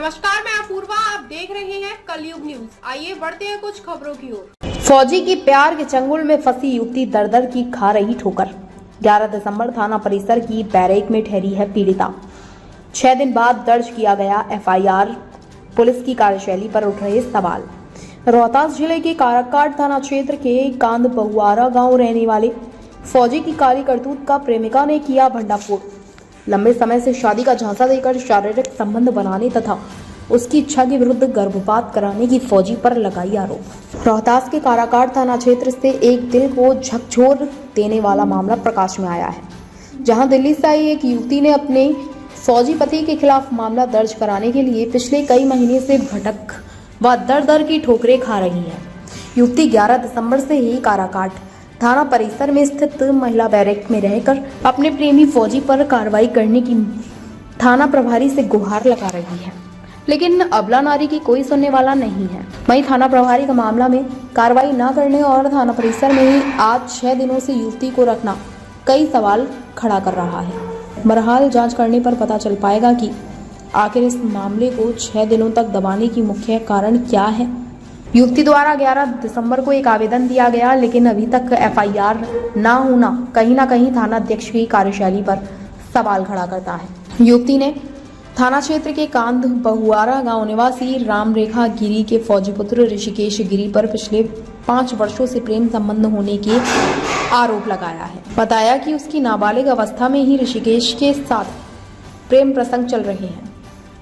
नमस्कार, मैं अपूर्वा, आप देख रहे हैं कलयुग न्यूज। आइए बढ़ते हैं कुछ खबरों की ओर। फौजी की प्यार के चंगुल में फंसी युवती दर दर की खा रही ठोकर। 11 दिसंबर थाना परिसर की बैरेक में ठहरी है पीड़िता। 6 दिन बाद दर्ज किया गया एफआईआर। पुलिस की कार्यशैली पर उठ रहे सवाल। रोहतास जिले के काराकाट थाना क्षेत्र के कांद बहुआरा गांव रहने वाले फौजी की काली करतूत का प्रेमिका ने किया भंडाफोड़। लंबे समय से शादी का झांसा देकर शारीरिक संबंध बनाने तथा उसकी इच्छा के विरुद्ध गर्भपात कराने की फौजी पर लगाई आरोप। रोहतास के काराकाट थाना क्षेत्र से एक दिल को झकझोर देने वाला मामला प्रकाश में आया है, जहां दिल्ली से आई एक युवती ने अपने फौजी पति के खिलाफ मामला दर्ज कराने के लिए पिछले कई महीने से भटक व दर दर की ठोकरें खा रही है। युवती 11 दिसंबर से ही काराकाट थाना परिसर में स्थित महिला बैरक में रहकर अपने प्रेमी फौजी पर कार्रवाई करने की थाना प्रभारी से गुहार लगा रही है, लेकिन अबला नारी की कोई सुनने वाला नहीं है। वहीं थाना प्रभारी का मामला में कार्रवाई न करने और थाना परिसर में ही आज 6 दिनों से युवती को रखना कई सवाल खड़ा कर रहा है। बहरहाल जांच करने पर पता चल पाएगा कि आखिर इस मामले को 6 दिनों तक दबाने की मुख्य कारण क्या है। युवती द्वारा 11 दिसंबर को एक आवेदन दिया गया, लेकिन अभी तक एफआईआर न होना कहीं न कहीं थाना अध्यक्ष की कार्यशैली पर सवाल खड़ा करता है। युवती ने थाना क्षेत्र के कांद बहुआरा गांव निवासी राम रेखा गिरी के फौजी पुत्र ऋषिकेश गिरी पर पिछले 5 वर्षों से प्रेम संबंध होने के आरोप लगाया है। बताया कि उसकी नाबालिग अवस्था में ही ऋषिकेश के साथ प्रेम प्रसंग चल रहे हैं।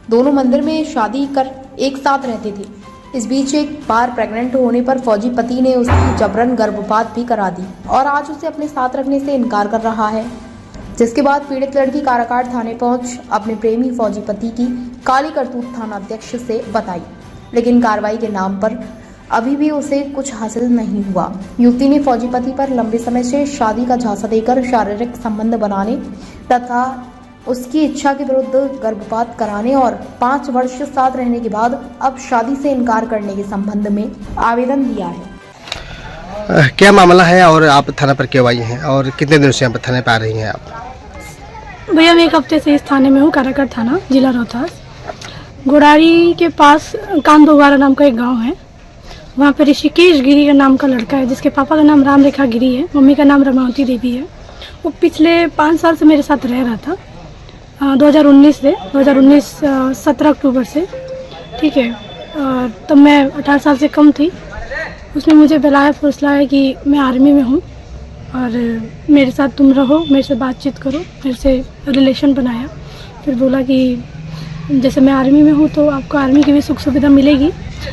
दोनों मंदिर में शादी कर एक साथ रहते थे। इस बीच एक बार प्रेग्नेंट होने पर फौजी पति ने उसकी जबरन गर्भपात भी करा दी और आज उसे अपने साथ रखने से इनकार कर रहा है, जिसके बाद पीड़ित लड़की काराकाट थाने पहुंच अपने प्रेमी फौजी पति की काली करतूत थाना अध्यक्ष से बताई, लेकिन कार्रवाई के नाम पर अभी भी उसे कुछ हासिल नहीं हुआ। युवती ने फौजी पति पर लंबे समय से शादी का झांसा देकर शारीरिक संबंध बनाने तथा उसकी इच्छा के विरुद्ध गर्भपात कराने और 5 वर्ष साथ रहने के बाद अब शादी से इनकार करने के संबंध में आवेदन दिया है। क्या मामला है और आप थाना पर क्यों आई हैं और कितने दिनों से यहाँ पर थाने पर आ रही हैं आप? भैया मैं 1 हफ्ते से इस थाने में हूँ, काराकाट थाना, जिला रोहतास। गुड़ारी के पास कांद बहुआरा नाम का एक गांव है। वहाँ पे ऋषिकेश गिरी का नाम का लड़का है, जिसके पापा का नाम राम रेखा गिरी है, मम्मी का नाम रमावती देवी है। वो पिछले 5 साल से मेरे साथ रह रहा था, 2019 से 17 अक्टूबर से, ठीक है। तब मैं 18 साल से कम थी। उसने मुझे बुलाया, फुसलाया कि मैं आर्मी में हूँ और मेरे साथ तुम रहो, मेरे से बातचीत करो, मेरे से रिलेशन बनाया। फिर बोला कि जैसे मैं आर्मी में हूँ तो आपको आर्मी की भी सुख सुविधा मिलेगी,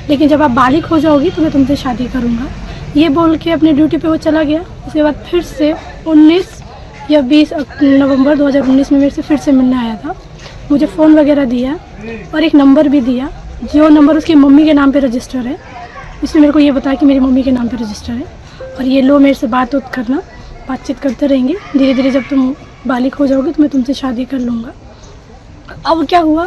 लेकिन जब आप बालिग हो जाओगी तो मैं तुमसे शादी करूँगा। ये बोल के अपने ड्यूटी पे वो चला गया। उसके बाद फिर से 19 या 20 नवंबर 2019 में मेरे से फिर से मिलने आया था। मुझे फ़ोन वगैरह दिया और एक नंबर भी दिया, जो नंबर उसकी मम्मी के नाम पे रजिस्टर है। इसने मेरे को ये बताया कि मेरी मम्मी के नाम पे रजिस्टर है और ये लो मेरे से करना, बातचीत करते रहेंगे, धीरे धीरे जब तुम बालिग हो जाओगे तो मैं तुमसे शादी कर लूँगा। अब क्या हुआ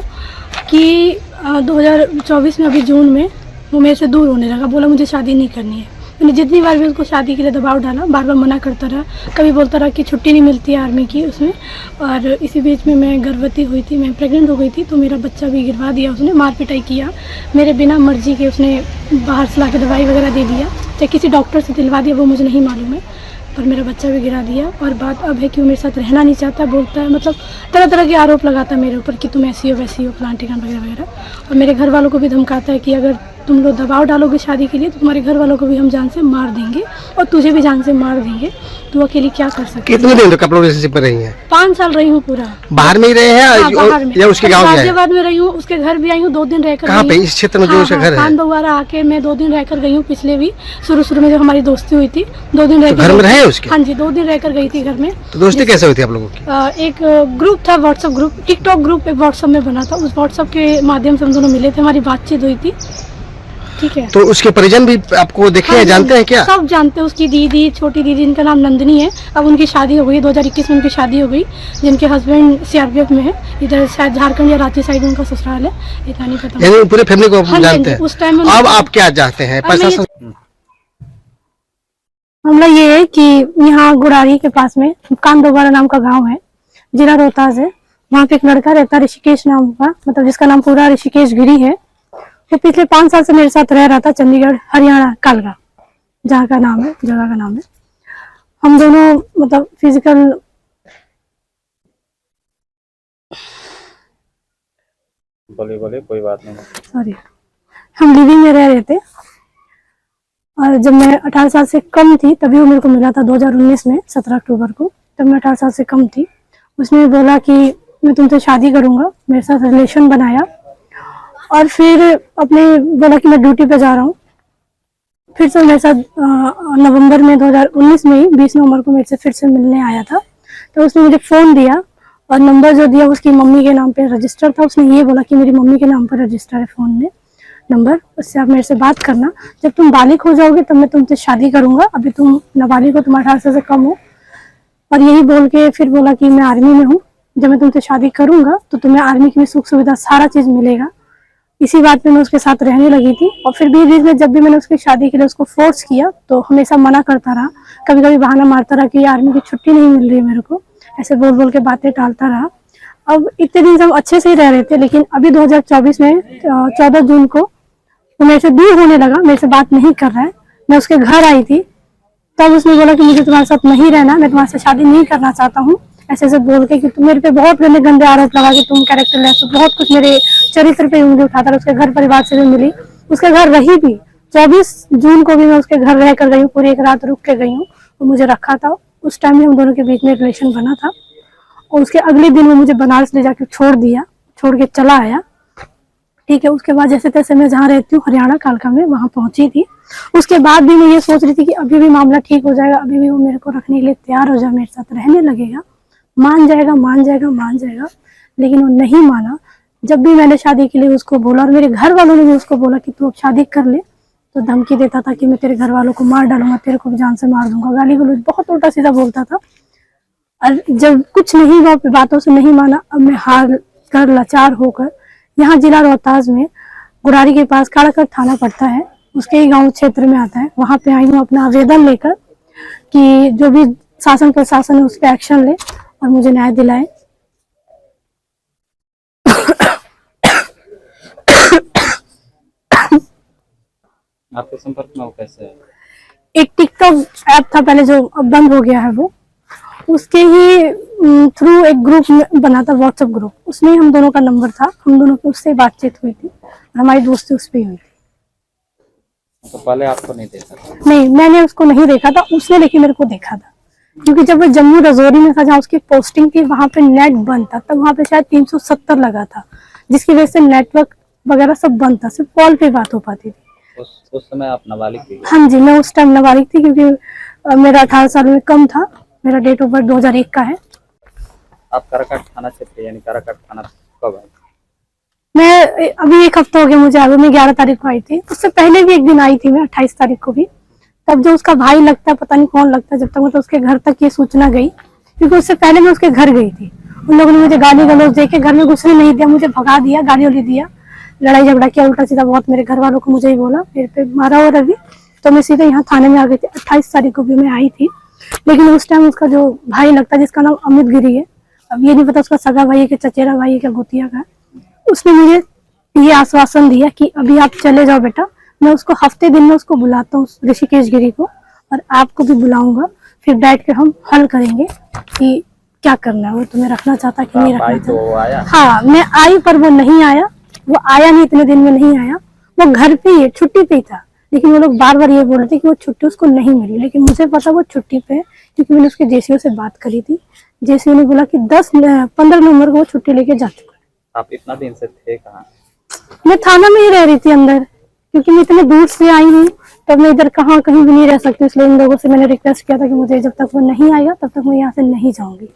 कि 2024 में अभी जून में वो मेरे से दूर होने लगा, बोला मुझे शादी नहीं करनी है। मैंने जितनी बार भी उसको शादी के लिए दबाव डाला, बार बार मना करता रहा। कभी बोलता रहा कि छुट्टी नहीं मिलती है आर्मी की उसमें। और इसी बीच में मैं गर्भवती हुई थी, मैं प्रेग्नेंट हो गई थी, तो मेरा बच्चा भी गिरवा दिया उसने, मार पिटाई किया मेरे बिना मर्जी के। उसने बाहर से ला के दवाई वगैरह दे दिया, चाहे किसी डॉक्टर से दिलवा दिया वो मुझे नहीं मालूम है, पर मेरा बच्चा भी गिरा दिया। और बात अब है कि वो मेरे साथ रहना नहीं चाहता, बोलता है, मतलब तरह तरह के आरोप लगाता है मेरे ऊपर कि तुम ऐसी हो वैसी हो, फलान ठिकान वगैरह वगैरह। और मेरे घर वालों को भी धमकाता है कि अगर तुम लोग दबाव डालोगे शादी के लिए तो तुम्हारे घर वालों को भी हम जान से मार देंगे और तुझे भी जान से मार देंगे, तू अकेली क्या कर सकती है। कितने दिन तक रिलेशनशिप में रही हैं? 5 साल रही हूँ पूरा। बाहर में ही रहे हैं? हाँ, बाहर में। या उसके गांव में? गाजियाबाद में रही हूँ, उसके घर भी आई हूँ, 2 दिन रहकर। कहाँ पे? इस क्षेत्र में जो उसका घर है? कांद बहुआरा आके मैं 2 दिन रहकर गई हूँ। पिछले भी शुरू में जो हमारी दोस्ती हुई थी, 2 दिन रहकर घर में रहे उसके? हाँ जी, 2 दिन रहकर गई थी घर में। तो दोस्ती कैसे हुई थी आप लोगों की? एक ग्रुप था, व्हाट्सएप ग्रुप, टिकटॉक ग्रुप एक व्हाट्सएप में बना था, उस व्हाट्सएप के माध्यम से हम दोनों मिले थे, हमारी बातचीत हुई थी, ठीक है। तो उसके परिजन भी आपको देखे हैं, जानते हैं क्या? सब जानते हैं। उसकी दीदी, छोटी दीदी, इनका नाम नंदिनी है। अब उनकी शादी हो गई, 2021 में उनकी शादी हो गई, जिनके हस्बैंड सीआरपीएफ में है, इधर शायद झारखंड या रांची साइड उनका ससुराल है, इतना नहीं पता। यानी पूरे फैमिली को जानते हैं उस टाइम। अब आप क्या चाहते हैं? मामला ये है कि यहाँ गुड़ारी के पास में कांद बहुआरा नाम का गाँव है, जिला रोहतास है। वहाँ पे एक लड़का रहता है ऋषिकेश नाम का, मतलब जिसका नाम पूरा ऋषिकेश गिरी है। वो पिछले 5 साल से मेरे साथ रह रहा था, चंडीगढ़ हरियाणा कालका जगह का नाम है। हम दोनों मतलब फिजिकल बोले कोई बात नहीं। सॉरी, हम लिविंग में रह रहे थे। और जब मैं 18 साल से कम थी तभी वो मेरे को मिला था 2019 में 17 अक्टूबर को। तब मैं 18 साल से कम थी। उसने बोला कि मैं तुमसे शादी करूंगा, मेरे साथ रिलेशन बनाया और फिर अपने बोला कि मैं ड्यूटी पे जा रहा हूँ। फिर से मेरे साथ नवंबर में 2019 में ही 20 नवंबर को मेरे से फिर से मिलने आया था। तो उसने मुझे फ़ोन दिया और नंबर जो दिया उसकी मम्मी के नाम पे रजिस्टर था। उसने ये बोला कि मेरी मम्मी के नाम पर रजिस्टर है फ़ोन में नंबर, उससे आप मेरे से बात करना, जब तुम बालिग हो जाओगे तब मैं तुमसे शादी करूंगा, अभी तुम नाबालिग हो, तुम 18 साल से कम हो। और यही बोल के फिर बोला कि मैं आर्मी में हूँ, जब मैं तुमसे शादी करूंगा तो तुम्हें आर्मी की भी सुख सुविधा सारा चीज़ मिलेगा। इसी बात पे मैं उसके साथ रहने लगी थी। और फिर बीच में जब भी मैंने उसकी शादी के लिए उसको फोर्स किया तो हमेशा मना करता रहा, कभी कभी बहाना मारता रहा कि आर्मी की छुट्टी नहीं मिल रही है मेरे को, ऐसे बोल बोल के बातें टालता रहा। अब इतने दिन से हम अच्छे से ही रह रहे थे, लेकिन अभी 2024 में 14 जून को वो मेरे से दूर होने लगा, मेरे से बात नहीं कर रहा है। मैं उसके घर आई थी तब उसने बोला कि मुझे तुम्हारे साथ नहीं रहना, मैं तुम्हारे साथ शादी नहीं करना चाहता हूँ, ऐसे ऐसे बोल के कि तुम मेरे पे बहुत गंदे गंदे आरोप लगा कि तुम कैरेक्टरलेस हो, बहुत कुछ मेरे चरित्र पे उंगली उठाता रहा। उसके घर परिवार से भी मिली, उसके घर रही भी। 24 जून को भी मैं उसके घर रह कर गई हूँ, पूरी एक रात रुक के गई हूँ। वो मुझे रखा था, उस टाइम में हम दोनों के बीच में रिलेशन बना था। और उसके अगले दिन वो मुझे बनारस ले जाके छोड़ दिया, छोड़ के चला आया। ठीक है, उसके बाद जैसे तैसे मैं जहाँ रहती हूँ हरियाणा कालका में वहाँ पहुंची थी। उसके बाद भी मैं ये सोच रही थी कि अभी भी मामला ठीक हो जाएगा, अभी भी वो मेरे को रखने के लिए तैयार हो जाए, मेरे साथ रहने लगेगा, मान जाएगा, लेकिन वो नहीं माना। जब भी मैंने शादी के लिए उसको बोला और मेरे घर वालों ने भी उसको बोला कि तू अब शादी कर ले, तो धमकी देता था कि मैं तेरे घर वालों को मार डालूंगा, तेरे को भी जान से मार दूंगा, गाली गलौज बहुत उल्टा सीधा बोलता था। और जब कुछ नहीं हुआ, बातों से नहीं माना, अब मैं हार कर लाचार होकर यहाँ जिला रोहतास में गुरारी के पास काड़ाकर थाना पड़ता है, उसके ही गांव क्षेत्र में आता है, वहां पे आई हूँ अपना आवेदन लेकर कि जो भी शासन प्रशासन है उस पर एक्शन ले और मुझे न्याय दिलाए। आपके संपर्क में वो कैसे है? एक टिकटॉक ऐप था पहले जो अब बंद हो गया है, वो उसके ही थ्रू एक ग्रुप बना था, व्हाट्सएप ग्रुप, उसमें हम दोनों का नंबर था, हम दोनों की उससे बातचीत हुई थी, हमारी दोस्ती उस पर हुई थी। तो पहले आपको नहीं देखा था? नहीं, मैंने उसको नहीं देखा था, उसने लेकिन मेरे को देखा था, क्योंकि जब वो जम्मू रजौरी में था जहाँ उसकी पोस्टिंग थी, वहां पे नेट बंद था, तब वहां पे शायद 370 लगा था, जिसकी वजह से नेटवर्क वगैरह सब बंद था, सिर्फ कॉल पे बात हो पाती थी। उस समय आप नाबालिग थी? हाँ जी, मैं उस टाइम नाबालिग थी, क्योंकि मेरा 18 साल में कम था, मेरा डेट ऑफ बर्थ 2001 का है। आप काराकाट थाना क्षेत्र यानी काराकाट थाना कब आए? मैं अभी 1 हफ्ता हो गया मुझे आगे, मैं 11 तारीख को आई थी, उससे पहले भी एक दिन आई थी मैं 28 तारीख को भी। तब जो उसका भाई लगता है, पता नहीं कौन लगता है, जब तक मतलब उसके घर तक ये सूचना गई, क्योंकि उससे पहले मैं उसके घर गई थी, उन लोगों ने मुझे गाली गलौज देके घर में घुसने नहीं दिया, मुझे भगा दिया, गाली वाली दिया, लड़ाई झगड़ा किया उल्टा सीधा बहुत, मेरे घर वालों को मुझे ही बोला, मेरे पे मारा और अभी तो मैं सीधे यहाँ थाने में आ गई थी। 28 तारीख को भी मैं आई थी, लेकिन उस टाइम उसका जो भाई लगता है जिसका नाम अमित गिरी है, अब ये नहीं पता उसका सगा भाई है कि चचेरा भाई है क्या गोतिया का, उसने मुझे ये आश्वासन दिया कि अभी आप चले जाओ बेटा, मैं उसको हफ्ते दिन में उसको बुलाता हूँ ऋषिकेश गिरी को, और आपको भी बुलाऊंगा, फिर बैठ के हम हल करेंगे कि क्या करना है, वो तुम्हें रखना चाहता कि नहीं रखना चाहता। हाँ, मैं आई पर वो नहीं आया, वो आया नहीं, इतने दिन में नहीं आया, वो घर पे ही छुट्टी पे ही था, लेकिन वो लोग बार बार ये बोल रहे थे कि वो छुट्टी उसको नहीं मिली, लेकिन मुझे पता वो छुट्टी पे है, क्योंकि मैंने उसके जेसीओ से बात करी थी, जेसीओ ने बोला कि 15 नवंबर को वो छुट्टी लेके जा चुका है। आप इतना दिन से थे कहाँ? मैं थाना में ही रह रही थी अंदर, क्योंकि मैं इतने दूर से आई हूँ, तब मैं इधर कहीं भी नहीं रह सकती, इसलिए इन लोगों से मैंने रिक्वेस्ट किया था कि मुझे जब तक वो नहीं आएगा तब तक मैं यहाँ से नहीं जाऊंगी।